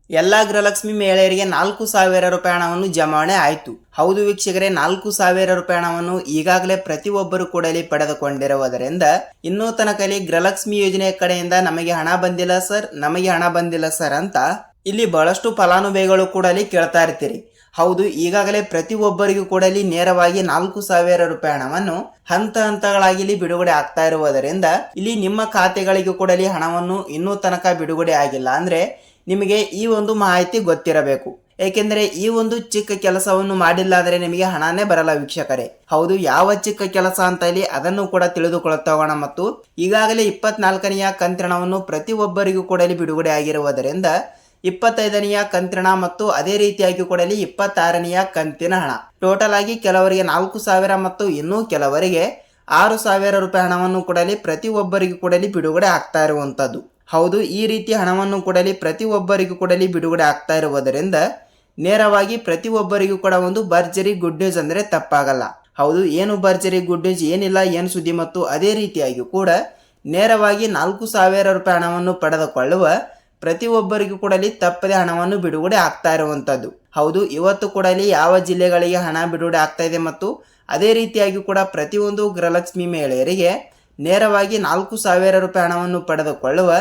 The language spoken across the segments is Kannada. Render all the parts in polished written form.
ಎಲ್ಲಾ ಗೃಹಲಕ್ಷ್ಮಿ ಮಹಿಳೆಯರಿಗೆ 4,000 ರೂಪಾಯಿ ಹಣವನ್ನು ಜಮಾವಣೆ ಆಯಿತು. ಹೌದು ವೀಕ್ಷಕರೇ, 4,000 ರೂಪಾಯಿ ಹಣವನ್ನು ಈಗಾಗಲೇ ಪ್ರತಿಯೊಬ್ಬರು ಕೂಡಲಿ ಪಡೆದುಕೊಂಡಿರುವುದರಿಂದ ಇನ್ನೂ ತನಕಲಿ ಗೃಹಲಕ್ಷ್ಮಿ ಯೋಜನೆ ಕಡೆಯಿಂದ ನಮಗೆ ಹಣ ಬಂದಿಲ್ಲ ಸರ್, ನಮಗೆ ಹಣ ಬಂದಿಲ್ಲ ಸರ್ ಅಂತ ಇಲ್ಲಿ ಬಹಳಷ್ಟು ಫಲಾನುಭವಿಗಳು ಕೂಡಲಿ ಕೇಳ್ತಾ ಇರ್ತೀರಿ. ಹೌದು, ಈಗಾಗಲೇ ಪ್ರತಿಯೊಬ್ಬರಿಗೂ ಕೂಡಲಿ ನೇರವಾಗಿ 4,000 ರೂಪಾಯಿ ಹಣವನ್ನು ಹಂತ ಹಂತಗಳಾಗಿ ಇಲ್ಲಿ ಬಿಡುಗಡೆ ಆಗ್ತಾ ಇರುವುದರಿಂದ ಇಲ್ಲಿ ನಿಮ್ಮ ಖಾತೆಗಳಿಗೂ ಕೂಡಲಿ ಹಣವನ್ನು ಇನ್ನೂ ತನಕ ಬಿಡುಗಡೆ ಆಗಿಲ್ಲ ಅಂದ್ರೆ ನಿಮಗೆ ಈ ಒಂದು ಮಾಹಿತಿ ಗೊತ್ತಿರಬೇಕು. ಏಕೆಂದರೆ ಈ ಒಂದು ಚಿಕ್ಕ ಕೆಲಸವನ್ನು ಮಾಡಿಲ್ಲ ಆದರೆ ನಿಮಗೆ ಹಣನೇ ಬರಲ್ಲ ವೀಕ್ಷಕರೇ. ಹೌದು, ಯಾವ ಚಿಕ್ಕ ಕೆಲಸ ಅಂತ ಇಲ್ಲಿ ಅದನ್ನು ಕೂಡ ತಿಳಿದುಕೊಳ್ಳುತ್ತಾ ಹೋಗೋಣ. ಮತ್ತು ಈಗಾಗಲೇ 24ನೆಯ ಕಂತಿನವನ್ನು ಪ್ರತಿಯೊಬ್ಬರಿಗೂ ಕೂಡಲಿ ಬಿಡುಗಡೆ ಆಗಿರುವುದರಿಂದ 25ನೆಯ ಕಂತಿನ ಮತ್ತು ಅದೇ ರೀತಿಯಾಗಿ ಕೂಡಲಿ 26ನೆಯ ಕಂತಿನ ಹಣ ಟೋಟಲ್ ಆಗಿ ಕೆಲವರಿಗೆ 4,000 ಮತ್ತು ಇನ್ನೂ ಕೆಲವರಿಗೆ 6,000 ರೂಪಾಯಿ ಹಣವನ್ನು ಕೂಡಲಿ ಪ್ರತಿಯೊಬ್ಬರಿಗೂ ಕೂಡಲಿ ಬಿಡುಗಡೆ ಆಗ್ತಾ ಇರುವಂತದ್ದು. ಹೌದು, ಈ ರೀತಿ ಹಣವನ್ನು ಕೂಡಲಿ ಪ್ರತಿಯೊಬ್ಬರಿಗೂ ಕೂಡಲಿ ಬಿಡುಗಡೆ ಆಗ್ತಾ ಇರುವುದರಿಂದ ನೇರವಾಗಿ ಪ್ರತಿಯೊಬ್ಬರಿಗೂ ಕೂಡ ಒಂದು ಭರ್ಜರಿ ಗುಡ್ ನ್ಯೂಸ್ ಅಂದ್ರೆ ತಪ್ಪಾಗಲ್ಲ. ಹೌದು, ಏನು ಭರ್ಜರಿ ಗುಡ್ ನ್ಯೂಸ್ ಏನಿಲ್ಲ, ಏನು ಸುದ್ದಿ ಮತ್ತು ಅದೇ ರೀತಿಯಾಗಿ ಕೂಡ ನೇರವಾಗಿ 4,000 ರೂಪಾಯಿ ಹಣವನ್ನು ಪಡೆದುಕೊಳ್ಳುವ ಪ್ರತಿಯೊಬ್ಬರಿಗೂ ಕೂಡಲಿ ತಪ್ಪದೆ ಹಣವನ್ನು ಬಿಡುಗಡೆ ಆಗ್ತಾ ಇರುವಂತದ್ದು. ಹೌದು, ಇವತ್ತು ಕೂಡಲಿ ಯಾವ ಜಿಲ್ಲೆಗಳಿಗೆ ಹಣ ಬಿಡುಗಡೆ ಆಗ್ತಾ ಇದೆ ಮತ್ತು ಅದೇ ರೀತಿಯಾಗಿ ಕೂಡ ಪ್ರತಿಯೊಂದು ಗೃಹಲಕ್ಷ್ಮಿ ಮಹಿಳೆಯರಿಗೆ ನೇರವಾಗಿ 4,000 ರೂಪಾಯಿ ಹಣವನ್ನು ಪಡೆದುಕೊಳ್ಳುವ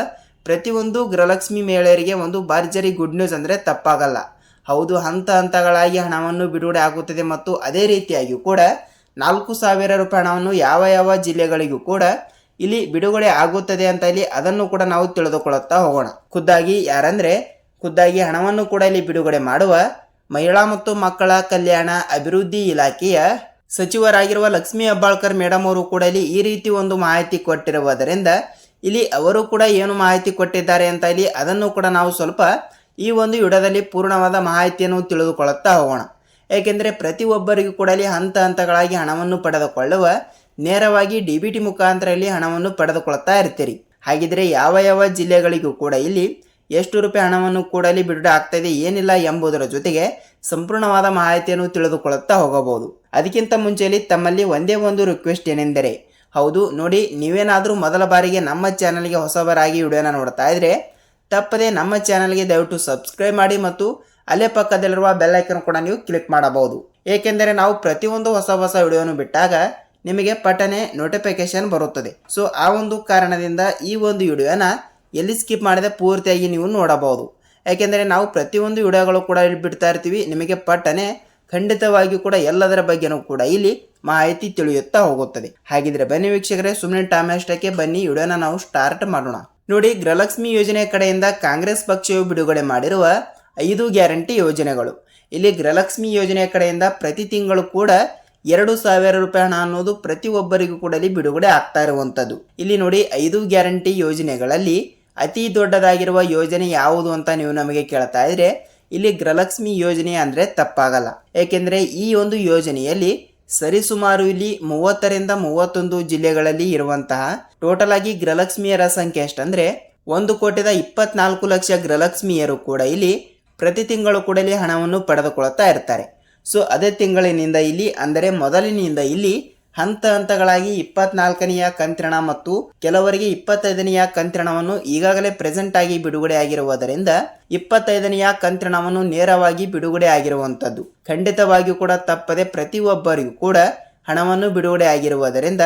ಪ್ರತಿಯೊಂದು ಗೃಹಲಕ್ಷ್ಮಿ ಮಹಿಳೆಯರಿಗೆ ಒಂದು ಭರ್ಜರಿ ಗುಡ್ ನ್ಯೂಸ್ ಅಂದರೆ ತಪ್ಪಾಗಲ್ಲ. ಹೌದು, ಹಂತ ಹಂತಗಳಾಗಿ ಹಣವನ್ನು ಬಿಡುಗಡೆ ಆಗುತ್ತದೆ ಮತ್ತು ಅದೇ ರೀತಿಯಾಗಿ ಕೂಡ 4,000 ರೂಪಾಯಿ ಹಣವನ್ನು ಯಾವ ಯಾವ ಜಿಲ್ಲೆಗಳಿಗೂ ಕೂಡ ಇಲ್ಲಿ ಬಿಡುಗಡೆ ಆಗುತ್ತದೆ ಅಂತ ಇಲ್ಲಿ ಅದನ್ನು ಕೂಡ ನಾವು ತಿಳಿದುಕೊಳ್ಳುತ್ತಾ ಹೋಗೋಣ. ಖುದ್ದಾಗಿ ಹಣವನ್ನು ಕೂಡ ಇಲ್ಲಿ ಬಿಡುಗಡೆ ಮಾಡುವ ಮಹಿಳಾ ಮತ್ತು ಮಕ್ಕಳ ಕಲ್ಯಾಣ ಅಭಿವೃದ್ಧಿ ಇಲಾಖೆಯ ಸಚಿವರಾಗಿರುವ ಲಕ್ಷ್ಮೀ ಹೆಬ್ಬಾಳ್ಕರ್ ಮೇಡಮ್ ಅವರು ಕೂಡ ಇಲ್ಲಿ ಈ ರೀತಿ ಒಂದು ಮಾಹಿತಿ ಕೊಟ್ಟಿರುವುದರಿಂದ ಇಲ್ಲಿ ಅವರು ಕೂಡ ಏನು ಮಾಹಿತಿ ಕೊಟ್ಟಿದ್ದಾರೆ ಅಂತ ಇಲ್ಲಿ ಅದನ್ನು ಕೂಡ ನಾವು ಸ್ವಲ್ಪ ಈ ಒಂದು ವಿಡಿಯೋದಲ್ಲಿ ಪೂರ್ಣವಾದ ಮಾಹಿತಿಯನ್ನು ತಿಳಿದುಕೊಳ್ಳುತ್ತಾ ಹೋಗೋಣ. ಏಕೆಂದರೆ ಪ್ರತಿಯೊಬ್ಬರಿಗೂ ಕೂಡ ಇಲ್ಲಿ ಹಂತ ಹಂತಗಳಾಗಿ ಹಣವನ್ನು ಪಡೆದುಕೊಳ್ಳುವ ನೇರವಾಗಿ DBT ಮುಖಾಂತರ ಇಲ್ಲಿ ಹಣವನ್ನು ಪಡೆದುಕೊಳ್ಳುತ್ತಾ ಇರ್ತೀರಿ. ಹಾಗಿದ್ರೆ ಯಾವ ಯಾವ ಜಿಲ್ಲೆಗಳಿಗೂ ಕೂಡ ಇಲ್ಲಿ ಎಷ್ಟು ರೂಪಾಯಿ ಹಣವನ್ನು ಕೂಡ ಇಲ್ಲಿ ಬಿಡುಗಡೆ ಆಗ್ತಾಯಿದೆ ಏನಿಲ್ಲ ಎಂಬುದರ ಜೊತೆಗೆ ಸಂಪೂರ್ಣವಾದ ಮಾಹಿತಿಯನ್ನು ತಿಳಿದುಕೊಳ್ಳುತ್ತಾ ಹೋಗಬಹುದು. ಅದಕ್ಕಿಂತ ಮುಂಚೆಯಲ್ಲಿ ತಮ್ಮಲ್ಲಿ ಒಂದೇ ಒಂದು ರಿಕ್ವೆಸ್ಟ್ ಏನೆಂದರೆ, ಹೌದು ನೋಡಿ, ನೀವೇನಾದರೂ ಮೊದಲ ಬಾರಿಗೆ ನಮ್ಮ ಚಾನಲ್ಗೆ ಹೊಸಬರಾಗಿ ವಿಡಿಯೋನ ನೋಡ್ತಾ ಇದ್ರೆ ತಪ್ಪದೆ ನಮ್ಮ ಚಾನಲ್ಗೆ ದಯವಿಟ್ಟು ಸಬ್ಸ್ಕ್ರೈಬ್ ಮಾಡಿ ಮತ್ತು ಅಲ್ಲೇ ಪಕ್ಕದಲ್ಲಿರುವ ಬೆಲ್ ಐಕನ್ ಕೂಡ ನೀವು ಕ್ಲಿಕ್ ಮಾಡಬಹುದು. ಏಕೆಂದರೆ ನಾವು ಪ್ರತಿಯೊಂದು ಹೊಸ ವಿಡಿಯೋನು ಬಿಟ್ಟಾಗ ನಿಮಗೆ ಪಟನೆ ನೋಟಿಫಿಕೇಶನ್ ಬರುತ್ತದೆ. ಸೊ ಆ ಒಂದು ಕಾರಣದಿಂದ ಈ ಒಂದು ವಿಡಿಯೋನ ಎಲ್ಲಿ ಸ್ಕಿಪ್ ಮಾಡದೆ ಪೂರ್ತಿಯಾಗಿ ನೀವು ನೋಡಬಹುದು. ಯಾಕೆಂದರೆ ನಾವು ಪ್ರತಿಯೊಂದು ವಿಡಿಯೋಗಳು ಕೂಡ ಇಲ್ಲಿ ಬಿಡ್ತಾ ಇರ್ತೀವಿ, ನಿಮಗೆ ಪಟ್ಟನೆ ಖಂಡಿತವಾಗಿ ಕೂಡ ಎಲ್ಲದರ ಬಗ್ಗೆನೂ ಕೂಡ ಇಲ್ಲಿ ಮಾಹಿತಿ ತಿಳಿಯುತ್ತಾ ಹೋಗುತ್ತದೆ. ಹಾಗಿದ್ರೆ ಬನ್ನಿ ವೀಕ್ಷಕರೇ, ಸುಮ್ಮನೆ ಟೈಮ್ ಅಷ್ಟಕ್ಕೆ ಬನ್ನಿ ವಿಡಿಯೋನ ನಾವು ಸ್ಟಾರ್ಟ್ ಮಾಡೋಣ. ನೋಡಿ, ಗೃಹಲಕ್ಷ್ಮಿ ಯೋಜನೆ ಕಡೆಯಿಂದ ಕಾಂಗ್ರೆಸ್ ಪಕ್ಷವು ಬಿಡುಗಡೆ ಮಾಡಿರುವ 5 ಗ್ಯಾರಂಟಿ ಯೋಜನೆಗಳು. ಇಲ್ಲಿ ಗೃಹಲಕ್ಷ್ಮಿ ಯೋಜನೆ ಕಡೆಯಿಂದ ಪ್ರತಿ ತಿಂಗಳು ಕೂಡ 2,000 ರೂಪಾಯಿ ಹಣ ಅನ್ನೋದು ಪ್ರತಿಯೊಬ್ಬರಿಗೂ ಕೂಡ ಇಲ್ಲಿ ಬಿಡುಗಡೆ ಆಗ್ತಾ ಇರುವಂತದ್ದು. ಇಲ್ಲಿ ನೋಡಿ, 5 ಗ್ಯಾರಂಟಿ ಯೋಜನೆಗಳಲ್ಲಿ ಅತಿ ದೊಡ್ಡದಾಗಿರುವ ಯೋಜನೆ ಯಾವುದು ಅಂತ ನೀವು ನಮಗೆ ಕೇಳ್ತಾ ಇದ್ರೆ ಇಲ್ಲಿ ಗೃಹಲಕ್ಷ್ಮಿ ಯೋಜನೆ ಅಂದ್ರೆ ತಪ್ಪಾಗಲ್ಲ. ಏಕೆಂದ್ರೆ ಈ ಒಂದು ಯೋಜನೆಯಲ್ಲಿ ಸರಿಸುಮಾರು ಇಲ್ಲಿ 30ರಿಂದ 31 ಜಿಲ್ಲೆಗಳಲ್ಲಿ ಇರುವಂತಹ ಟೋಟಲ್ ಆಗಿ ಗೃಹಲಕ್ಷ್ಮಿಯರ ಸಂಖ್ಯೆ ಎಷ್ಟಂದ್ರೆ 1,24,00,000 ಗೃಹಲಕ್ಷ್ಮಿಯರು ಕೂಡ ಇಲ್ಲಿ ಪ್ರತಿ ತಿಂಗಳು ಕೂಡ ಇಲ್ಲಿ ಹಣವನ್ನು ಪಡೆದುಕೊಳ್ಳುತ್ತಾ ಇರ್ತಾರೆ. ಸೊ ಅದೇ ತಿಂಗಳಿನಿಂದ ಇಲ್ಲಿ ಅಂದರೆ ಮೊದಲಿನಿಂದ ಇಲ್ಲಿ ಹಂತ ಹಂತಗಳಾಗಿ 24ನೆಯ ಕಂತಿನ ಮತ್ತು ಕೆಲವರಿಗೆ 25ನೆಯ ಕಂತಿನವನ್ನು ಈಗಾಗಲೇ ಪ್ರೆಸೆಂಟ್ ಆಗಿ ಬಿಡುಗಡೆ ಆಗಿರುವುದರಿಂದ 25ನೆಯ ಕಂತಿನವನ್ನು ನೇರವಾಗಿ ಬಿಡುಗಡೆ ಆಗಿರುವಂತದ್ದು. ಖಂಡಿತವಾಗಿಯೂ ಕೂಡ ತಪ್ಪದೆ ಪ್ರತಿಯೊಬ್ಬರಿಗೂ ಕೂಡ ಹಣವನ್ನು ಬಿಡುಗಡೆ ಆಗಿರುವುದರಿಂದ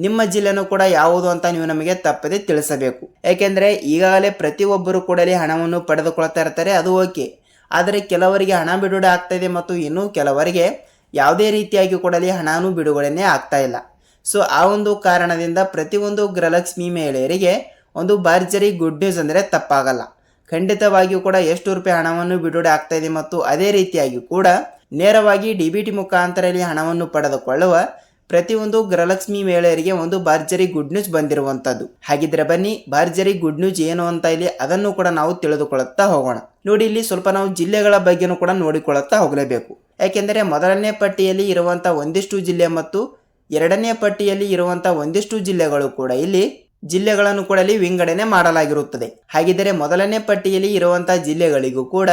ನಿಮ್ಮ ಜಿಲ್ಲೆನೂ ಕೂಡ ಯಾವುದು ಅಂತ ನೀವು ನಮಗೆ ತಪ್ಪದೆ ತಿಳಿಸಬೇಕು. ಯಾಕೆಂದ್ರೆ ಈಗಾಗಲೇ ಪ್ರತಿಯೊಬ್ಬರು ಕೂಡ ಹಣವನ್ನು ಪಡೆದುಕೊಳ್ತಾ ಇರ್ತಾರೆ, ಅದು ಓಕೆ. ಆದರೆ ಕೆಲವರಿಗೆ ಹಣ ಬಿಡುಗಡೆ ಆಗ್ತಾ ಇದೆ ಮತ್ತು ಇನ್ನೂ ಕೆಲವರಿಗೆ ಯಾವುದೇ ರೀತಿಯಾಗಿ ಕೂಡ ಹಣನೂ ಬಿಡುಗಡೆನೇ ಆಗ್ತಾ ಇಲ್ಲ. ಸೊ ಆ ಒಂದು ಕಾರಣದಿಂದ ಪ್ರತಿಯೊಂದು ಗೃಹಲಕ್ಷ್ಮಿ ಮಹಿಳೆಯರಿಗೆ ಒಂದು ಭರ್ಜರಿ ಗುಡ್ ನ್ಯೂಸ್ ಅಂದರೆ ತಪ್ಪಾಗಲ್ಲ. ಖಂಡಿತವಾಗಿಯೂ ಕೂಡ ಎಷ್ಟು ರೂಪಾಯಿ ಹಣವನ್ನು ಬಿಡುಗಡೆ ಆಗ್ತಾ ಇದೆ ಮತ್ತು ಅದೇ ರೀತಿಯಾಗಿ ಕೂಡ ನೇರವಾಗಿ DBT ಮುಖಾಂತರ ಇಲ್ಲಿ ಹಣವನ್ನು ಪಡೆದುಕೊಳ್ಳುವ ಪ್ರತಿಯೊಂದು ಗೃಹಲಕ್ಷ್ಮಿ ಮಹಿಳೆಯರಿಗೆ ಒಂದು ಭರ್ಜರಿ ಗುಡ್ ನ್ಯೂಸ್ ಬಂದಿರುವಂತದ್ದು. ಹಾಗಿದ್ರೆ ಬನ್ನಿ ಭರ್ಜರಿ ಗುಡ್ ನ್ಯೂಸ್ ಏನು ಅಂತ ಇಲ್ಲಿ ಅದನ್ನು ಕೂಡ ನಾವು ತಿಳಿದುಕೊಳ್ಳುತ್ತಾ ಹೋಗೋಣ. ನೋಡಿ, ಇಲ್ಲಿ ಸ್ವಲ್ಪ ನಾವು ಜಿಲ್ಲೆಗಳ ಬಗ್ಗೆನೂ ಕೂಡ ನೋಡಿಕೊಳ್ಳುತ್ತಾ ಹೋಗಲೇಬೇಕು. ಯಾಕೆಂದರೆ ಮೊದಲನೇ ಪಟ್ಟಿಯಲ್ಲಿ ಇರುವಂತಹ ಒಂದಿಷ್ಟು ಜಿಲ್ಲೆ ಮತ್ತು ಎರಡನೇ ಪಟ್ಟಿಯಲ್ಲಿ ಇರುವಂತಹ ಒಂದಿಷ್ಟು ಜಿಲ್ಲೆಗಳು ಕೂಡ ಇಲ್ಲಿ ಜಿಲ್ಲೆಗಳನ್ನು ಕೂಡ ಇಲ್ಲಿ ವಿಂಗಡಣೆ ಮಾಡಲಾಗಿರುತ್ತದೆ. ಹಾಗಿದ್ದರೆ ಮೊದಲನೇ ಪಟ್ಟಿಯಲ್ಲಿ ಇರುವಂತಹ ಜಿಲ್ಲೆಗಳಿಗೂ ಕೂಡ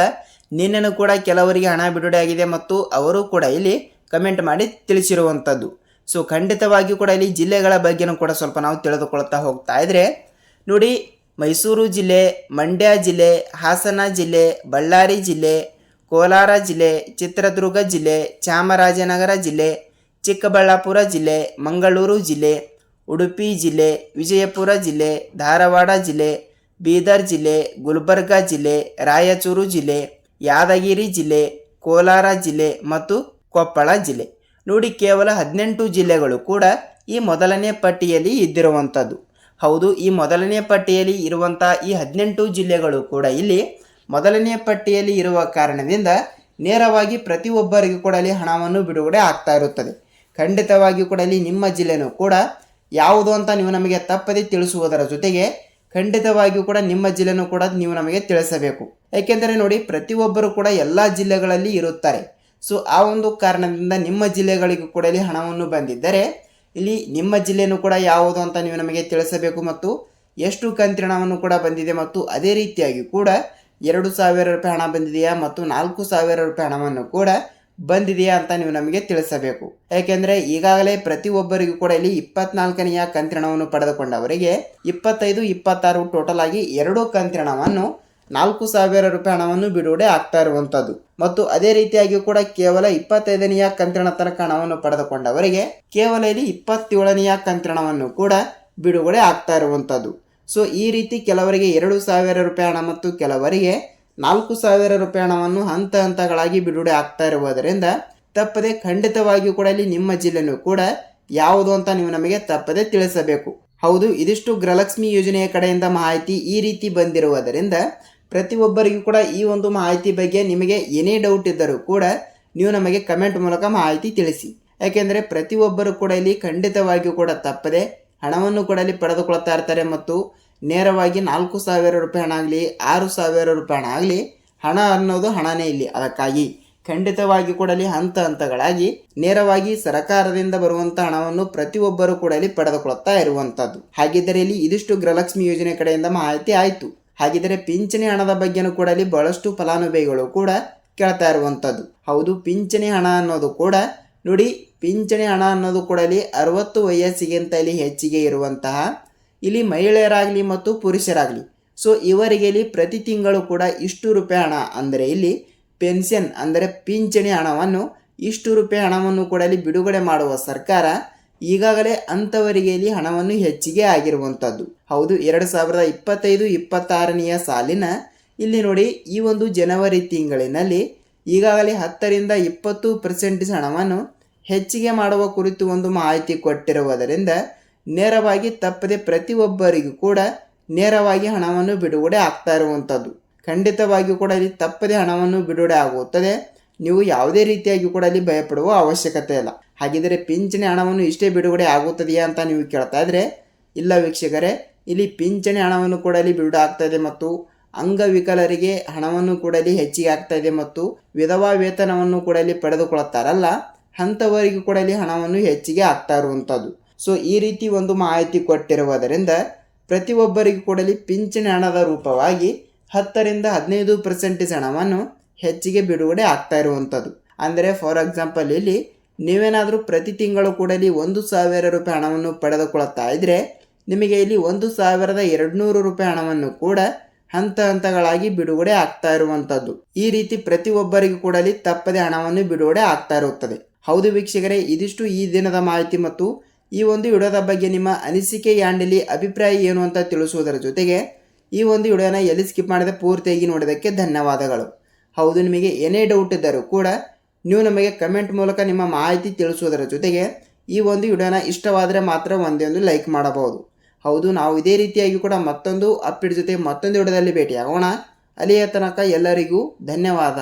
ನಿನ್ನೆನೂ ಕೂಡ ಕೆಲವರಿಗೆ ಹಣ ಬಿಡುಗಡೆ ಆಗಿದೆ ಮತ್ತು ಅವರು ಕೂಡ ಇಲ್ಲಿ ಕಮೆಂಟ್ ಮಾಡಿ ತಿಳಿಸಿರುವಂತದ್ದು. ಸೊ ಖಂಡಿತವಾಗಿಯೂ ಕೂಡ ಇಲ್ಲಿ ಜಿಲ್ಲೆಗಳ ಬಗ್ಗೆನೂ ಕೂಡ ಸ್ವಲ್ಪ ನಾವು ತಿಳಿದುಕೊಳ್ತಾ ಹೋಗ್ತಾ ಇದ್ರೆ ನೋಡಿ, ಮೈಸೂರು ಜಿಲ್ಲೆ, ಮಂಡ್ಯ ಜಿಲ್ಲೆ, ಹಾಸನ ಜಿಲ್ಲೆ, ಬಳ್ಳಾರಿ ಜಿಲ್ಲೆ, ಕೋಲಾರ ಜಿಲ್ಲೆ, ಚಿತ್ರದುರ್ಗ ಜಿಲ್ಲೆ, ಚಾಮರಾಜನಗರ ಜಿಲ್ಲೆ, ಚಿಕ್ಕಬಳ್ಳಾಪುರ ಜಿಲ್ಲೆ, ಮಂಗಳೂರು ಜಿಲ್ಲೆ, ಉಡುಪಿ ಜಿಲ್ಲೆ, ವಿಜಯಪುರ ಜಿಲ್ಲೆ, ಧಾರವಾಡ ಜಿಲ್ಲೆ, ಬೀದರ್ ಜಿಲ್ಲೆ, ಗುಲ್ಬರ್ಗಾ ಜಿಲ್ಲೆ, ರಾಯಚೂರು ಜಿಲ್ಲೆ, ಯಾದಗಿರಿ ಜಿಲ್ಲೆ, ಕೋಲಾರ ಜಿಲ್ಲೆ ಮತ್ತು ಕೊಪ್ಪಳ ಜಿಲ್ಲೆ. ನೋಡಿ, ಕೇವಲ 18 ಜಿಲ್ಲೆಗಳು ಕೂಡ ಈ ಮೊದಲನೇ ಪಟ್ಟಿಯಲ್ಲಿ ಇದ್ದಿರುವಂಥದ್ದು. ಹೌದು, ಈ ಮೊದಲನೇ ಪಟ್ಟಿಯಲ್ಲಿ ಇರುವಂಥ ಈ 18 ಜಿಲ್ಲೆಗಳು ಕೂಡ ಇಲ್ಲಿ ಮೊದಲನೇ ಪಟ್ಟಿಯಲ್ಲಿ ಇರುವ ಕಾರಣದಿಂದ ನೇರವಾಗಿ ಪ್ರತಿಯೊಬ್ಬರಿಗೂ ಕೂಡ ಇಲ್ಲಿ ಹಣವನ್ನು ಬಿಡುಗಡೆ ಆಗ್ತಾ ಇರುತ್ತದೆ. ಖಂಡಿತವಾಗಿಯೂ ಕೂಡ ಇಲ್ಲಿ ನಿಮ್ಮ ಜಿಲ್ಲೆನೂ ಕೂಡ ಯಾವುದು ಅಂತ ನೀವು ನಮಗೆ ತಪ್ಪದೇ ತಿಳಿಸುವುದರ ಜೊತೆಗೆ ಖಂಡಿತವಾಗಿಯೂ ಕೂಡ ನಿಮ್ಮ ಜಿಲ್ಲೆನೂ ಕೂಡ ನೀವು ನಮಗೆ ತಿಳಿಸಬೇಕು. ಏಕೆಂದರೆ ನೋಡಿ, ಪ್ರತಿಯೊಬ್ಬರು ಕೂಡ ಎಲ್ಲ ಜಿಲ್ಲೆಗಳಲ್ಲಿ ಇರುತ್ತಾರೆ. ಸೊ ಆ ಒಂದು ಕಾರಣದಿಂದ ನಿಮ್ಮ ಜಿಲ್ಲೆಗಳಿಗೂ ಕೂಡ ಇಲ್ಲಿ ಹಣವನ್ನು ಬಂದಿದ್ದರೆ ಇಲ್ಲಿ ನಿಮ್ಮ ಜಿಲ್ಲೆನೂ ಕೂಡ ಯಾವುದು ಅಂತ ನೀವು ನಮಗೆ ತಿಳಿಸಬೇಕು ಮತ್ತು ಎಷ್ಟು ಕಂತಿನ ಹಣವನ್ನು ಕೂಡ ಬಂದಿದೆ ಮತ್ತು ಅದೇ ರೀತಿಯಾಗಿ ಕೂಡ 2,000 ರೂಪಾಯಿ ಹಣ ಬಂದಿದೆಯಾ ಮತ್ತು 4,000 ರೂಪಾಯಿ ಹಣವನ್ನು ಕೂಡ ಬಂದಿದೆಯಾ ಅಂತ ನೀವು ನಮಗೆ ತಿಳಿಸಬೇಕು. ಯಾಕೆಂದರೆ ಈಗಾಗಲೇ ಪ್ರತಿಯೊಬ್ಬರಿಗೂ ಕೂಡ ಇಲ್ಲಿ 24ನೇ ಕಂತಿನ ಹಣವನ್ನು ಪಡೆದುಕೊಂಡವರಿಗೆ 25, 26 ಟೋಟಲ್ ಆಗಿ 2 ಕಂತಿನ ಹಣವನ್ನು 4,000 ರೂಪಾಯಿ ಹಣವನ್ನು ಬಿಡುಗಡೆ ಆಗ್ತಾ ಇರುವಂಥದ್ದು. ಮತ್ತು ಅದೇ ರೀತಿಯಾಗಿ ಕೂಡ ಕೇವಲ 25ನೇ ಕಂತಿನ ತನಕ ಹಣವನ್ನು ಪಡೆದುಕೊಂಡವರಿಗೆ ಕೇವಲ ಇಲ್ಲಿ 27ನೇ ಕಂತಿನ ಹಣವನ್ನು ಕೂಡ ಬಿಡುಗಡೆ ಆಗ್ತಾ ಇರುವಂಥದ್ದು. ಸೊ ಈ ರೀತಿ ಕೆಲವರಿಗೆ 2,000 ರೂಪಾಯಿ ಹಣ ಮತ್ತು ಕೆಲವರಿಗೆ 4,000 ರೂಪಾಯಿ ಹಣವನ್ನು ಹಂತ ಹಂತಗಳಾಗಿ ಬಿಡುಗಡೆ ಆಗ್ತಾ ಇರುವುದರಿಂದ ತಪ್ಪದೆ ಖಂಡಿತವಾಗಿಯೂ ಕೂಡ ಇಲ್ಲಿ ನಿಮ್ಮ ಜಿಲ್ಲೆನೂ ಕೂಡ ಯಾವುದು ಅಂತ ನೀವು ನಮಗೆ ತಪ್ಪದೆ ತಿಳಿಸಬೇಕು. ಹೌದು, ಇದಿಷ್ಟು ಗೃಹಲಕ್ಷ್ಮಿ ಯೋಜನೆಯ ಕಡೆಯಿಂದ ಮಾಹಿತಿ ಈ ರೀತಿ ಬಂದಿರುವುದರಿಂದ ಪ್ರತಿಯೊಬ್ಬರಿಗೂ ಕೂಡ ಈ ಒಂದು ಮಾಹಿತಿ ಬಗ್ಗೆ ನಿಮಗೆ ಏನೇ ಡೌಟ್ ಇದ್ದರೂ ಕೂಡ ನೀವು ನಮಗೆ ಕಮೆಂಟ್ ಮೂಲಕ ಮಾಹಿತಿ ತಿಳಿಸಿ. ಯಾಕೆಂದರೆ ಪ್ರತಿಯೊಬ್ಬರು ಕೂಡ ಇಲ್ಲಿ ಖಂಡಿತವಾಗಿಯೂ ಕೂಡ ತಪ್ಪದೆ ಹಣವನ್ನು ಕೂಡ ಇಲ್ಲಿ ಪಡೆದುಕೊಳ್ತಾ ಇರ್ತಾರೆ ಮತ್ತು ನೇರವಾಗಿ 4,000 ರೂಪಾಯಿ ಹಣ ಆಗಲಿ 6,000 ರೂಪಾಯಿ ಹಣ ಆಗಲಿ ಹಣ ಅನ್ನೋದು ಹಣನೇ ಇಲ್ಲಿ. ಅದಕ್ಕಾಗಿ ಖಂಡಿತವಾಗಿ ಕೂಡ ಇಲ್ಲಿ ಹಂತ ಹಂತಗಳಾಗಿ ನೇರವಾಗಿ ಸರ್ಕಾರದಿಂದ ಬರುವಂಥ ಹಣವನ್ನು ಪ್ರತಿಯೊಬ್ಬರು ಕೂಡ ಇಲ್ಲಿ ಪಡೆದುಕೊಳ್ತಾ ಇರುವಂಥದ್ದು. ಹಾಗಿದ್ದರೆ ಇಲ್ಲಿ ಇದಿಷ್ಟು ಗೃಹಲಕ್ಷ್ಮಿ ಯೋಜನೆ ಕಡೆಯಿಂದ ಮಾಹಿತಿ ಆಯಿತು. ಹಾಗಿದ್ದರೆ ಪಿಂಚಣಿ ಹಣದ ಬಗ್ಗೆನೂ ಕೂಡ ಇಲ್ಲಿ ಬಹಳಷ್ಟು ಫಲಾನುಭವಿಗಳು ಕೂಡ ಕೇಳ್ತಾ ಇರುವಂಥದ್ದು. ಹೌದು, ಪಿಂಚಣಿ ಹಣ ಅನ್ನೋದು ಕೂಡ ನೋಡಿ, ಪಿಂಚಣಿ ಹಣ ಅನ್ನೋದು ಕೂಡ ಇಲ್ಲಿ 60 ವಯಸ್ಸಿಗಿಂತ ಇಲ್ಲಿ ಹೆಚ್ಚಿಗೆ ಇರುವಂತಹ ಇಲ್ಲಿ ಮಹಿಳೆಯರಾಗಲಿ ಮತ್ತು ಪುರುಷರಾಗಲಿ ಸೊ ಇವರಿಗೆ ಇಲ್ಲಿ ಪ್ರತಿ ತಿಂಗಳು ಕೂಡ ಇಷ್ಟು ರೂಪಾಯಿ ಹಣ ಅಂದರೆ ಇಲ್ಲಿ ಪೆನ್ಷನ್ ಅಂದರೆ ಪಿಂಚಣಿ ಹಣವನ್ನು ಇಷ್ಟು ರೂಪಾಯಿ ಹಣವನ್ನು ಕೂಡ ಇಲ್ಲಿ ಬಿಡುಗಡೆ ಮಾಡುವ ಸರ್ಕಾರ ಈಗಾಗಲೇ ಅಂಥವರಿಗೆ ಇಲ್ಲಿ ಹಣವನ್ನು ಹೆಚ್ಚಿಗೆ ಆಗಿರುವಂಥದ್ದು. ಹೌದು, 2025-26ನೇ ಸಾಲಿನ ಇಲ್ಲಿ ನೋಡಿ ಈ ಒಂದು ಜನವರಿ ತಿಂಗಳಿನಲ್ಲಿ ಈಗಾಗಲೇ 10ರಿಂದ 20% ಹಣವನ್ನು ಹೆಚ್ಚಿಗೆ ಮಾಡುವ ಕುರಿತು ಒಂದು ಮಾಹಿತಿ ಕೊಟ್ಟಿರುವುದರಿಂದ ನೇರವಾಗಿ ತಪ್ಪದೆ ಪ್ರತಿಯೊಬ್ಬರಿಗೂ ಕೂಡ ನೇರವಾಗಿ ಹಣವನ್ನು ಬಿಡುಗಡೆ ಆಗ್ತಾ ಇರುವಂಥದ್ದು. ಖಂಡಿತವಾಗಿಯೂ ಕೂಡ ಇಲ್ಲಿ ತಪ್ಪದೆ ಹಣವನ್ನು ಬಿಡುಗಡೆ ಆಗುತ್ತದೆ. ನೀವು ಯಾವುದೇ ರೀತಿಯಾಗಿ ಕೂಡ ಇಲ್ಲಿ ಭಯಪಡುವ ಅವಶ್ಯಕತೆ ಇಲ್ಲ. ಹಾಗಿದ್ದರೆ ಪಿಂಚಣಿ ಹಣವನ್ನು ಇಷ್ಟೇ ಬಿಡುಗಡೆ ಆಗುತ್ತದೆಯಾ ಅಂತ ನೀವು ಕೇಳ್ತಾ ಇದ್ರೆ ಇಲ್ಲ ವೀಕ್ಷಕರೇ, ಇಲ್ಲಿ ಪಿಂಚಣಿ ಹಣವನ್ನು ಕೂಡ ಇಲ್ಲಿ ಬಿಡುಗಡೆ ಆಗ್ತಾ ಇದೆ ಮತ್ತು ಅಂಗವಿಕಲರಿಗೆ ಹಣವನ್ನು ಕೂಡ ಇಲ್ಲಿ ಹೆಚ್ಚಿಗೆ ಆಗ್ತಾ ಇದೆ ಮತ್ತು ವಿಧವಾ ವೇತನವನ್ನು ಕೂಡ ಇಲ್ಲಿ ಪಡೆದುಕೊಳ್ಳುತ್ತಾರಲ್ಲ ಅಂಥವರಿಗೂ ಕೂಡ ಇಲ್ಲಿ ಹಣವನ್ನು ಹೆಚ್ಚಿಗೆ ಆಗ್ತಾ ಇರುವಂಥದ್ದು. ಸೊ ಈ ರೀತಿ ಒಂದು ಮಾಹಿತಿ ಕೊಟ್ಟಿರುವುದರಿಂದ ಪ್ರತಿಯೊಬ್ಬರಿಗೂ ಕೂಡ ಇಲ್ಲಿ ಪಿಂಚಣಿ ಹಣದ ರೂಪವಾಗಿ 10ರಿಂದ 15% ಹಣವನ್ನು ಹೆಚ್ಚಿಗೆ ಬಿಡುಗಡೆ ಆಗ್ತಾ ಇರುವಂಥದ್ದು. ಅಂದರೆ ಫಾರ್ ಎಕ್ಸಾಂಪಲ್ ಇಲ್ಲಿ ನೀವೇನಾದರೂ ಪ್ರತಿ ತಿಂಗಳು ಕೂಡ ಇಲ್ಲಿ 1,000 ರೂಪಾಯಿ ಹಣವನ್ನು ಪಡೆದುಕೊಳ್ಳುತ್ತಾ ಇದ್ದರೆ ನಿಮಗೆ ಇಲ್ಲಿ 1,200 ರೂಪಾಯಿ ಹಣವನ್ನು ಕೂಡ ಹಂತ ಹಂತಗಳಾಗಿ ಬಿಡುಗಡೆ ಆಗ್ತಾ ಇರುವಂಥದ್ದು. ಈ ರೀತಿ ಪ್ರತಿಯೊಬ್ಬರಿಗೂ ಕೂಡ ಇಲ್ಲಿ ತಪ್ಪದೆ ಹಣವನ್ನು ಬಿಡುಗಡೆ ಆಗ್ತಾ ಇರುತ್ತದೆ. ಹೌದು ವೀಕ್ಷಕರೇ, ಇದಿಷ್ಟು ಈ ದಿನದ ಮಾಹಿತಿ ಮತ್ತು ಈ ಒಂದು ವಿಡಿಯೋದ ಬಗ್ಗೆ ನಿಮ್ಮ ಅನಿಸಿಕೆ ಯಾಂಡಲಿ ಅಭಿಪ್ರಾಯ ಏನು ಅಂತ ತಿಳಿಸುವುದರ ಜೊತೆಗೆ ಈ ಒಂದು ವಿಡಿಯೋನ ಎಲ್ಲಿ ಸ್ಕಿಪ್ ಮಾಡದೆ ಪೂರ್ತಿಯಾಗಿ ನೋಡೋದಕ್ಕೆ ಧನ್ಯವಾದಗಳು. ಹೌದು, ನಿಮಗೆ ಏನೇ ಡೌಟ್ ಇದ್ದರೂ ಕೂಡ ನೀವು ನಮಗೆ ಕಮೆಂಟ್ ಮೂಲಕ ನಿಮ್ಮ ಮಾಹಿತಿ ತಿಳಿಸುವುದರ ಜೊತೆಗೆ ಈ ಒಂದು ವಿಡಿಯೋನ ಇಷ್ಟವಾದರೆ ಮಾತ್ರ ಒಂದೇ ಒಂದು ಲೈಕ್ ಮಾಡಬಹುದು. ಹೌದು, ನಾವು ಇದೇ ರೀತಿಯಾಗಿ ಕೂಡ ಮತ್ತೊಂದು ಅಪ್ಡೇಟ್ ಜೊತೆ ಮತ್ತೊಂದು ವಿಡಿಯೋದಲ್ಲಿ ಭೇಟಿಯಾಗೋಣ. ಅಲ್ಲಿಯ ತನಕ ಎಲ್ಲರಿಗೂ ಧನ್ಯವಾದ.